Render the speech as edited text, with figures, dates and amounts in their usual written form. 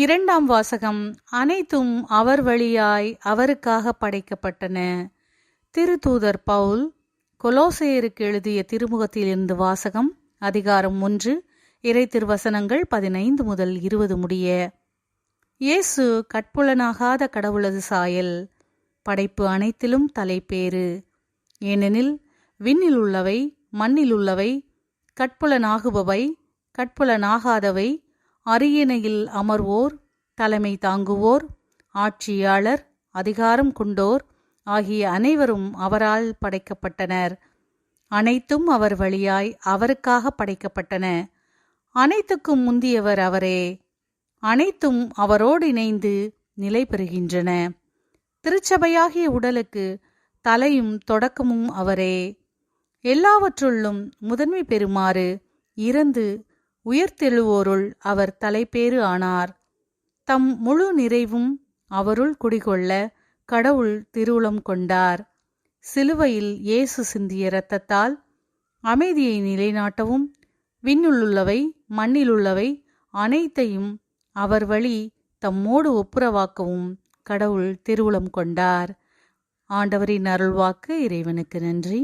இரண்டாம் வாசகம். அனைத்தும் அவர் வழியாய் அவருக்காக படைக்கப்பட்டன. திருத்தூதர் பவுல் கொலோசேயருக்கு எழுதிய திருமுகத்திலிருந்து வாசகம். அதிகாரம் 1, இறை திருவசனங்கள் 15 முதல் 20 முடிய. இயேசு கட்புலனாகாத கடவுளது சாயல். படைப்பு அனைத்திலும் தலைப்பேறு. ஏனெனில் விண்ணில் உள்ளவை, மண்ணில் உள்ளவை, கட்புலனாகுபவை, கட்புலனாகாதவை, அரியணையில் அமர்வோர், தலைமை தாங்குவோர், ஆட்சியாளர், அதிகாரம் கொண்டோர் ஆகிய அனைவரும் அவரால் படைக்கப்பட்டனர். அனைத்தும் அவர் வழியாய் அவருக்காக படைக்கப்பட்டன. அனைத்துக்கும் முந்தியவர் அவரே. அனைத்தும் அவரோடு இணைந்து நிலை பெறுகின்றன. திருச்சபையாகிய உடலுக்கு தலையும் தொடக்கமும் அவரே. எல்லாவற்றுள்ளும் முதன்மை பெறுமாறு இறந்து உயிர்த்தெழுவோருள் அவர் தலைப்பேறு ஆனார். தம் முழு நிறைவும் அவருள் குடிகொள்ள கடவுள் திருவுளம் கொண்டார். சிலுவையில் இயேசு சிந்திய இரத்தத்தால் அமைதியை நிலைநாட்டவும் விண்ணுள்ளவை மண்ணிலுள்ளவை அனைத்தையும் அவர் வழி தம்மோடு ஒப்புரவாக்கவும் கடவுள் திருவுளம் கொண்டார். ஆண்டவரின் அருள்வாக்கு. இறைவனுக்கு நன்றி.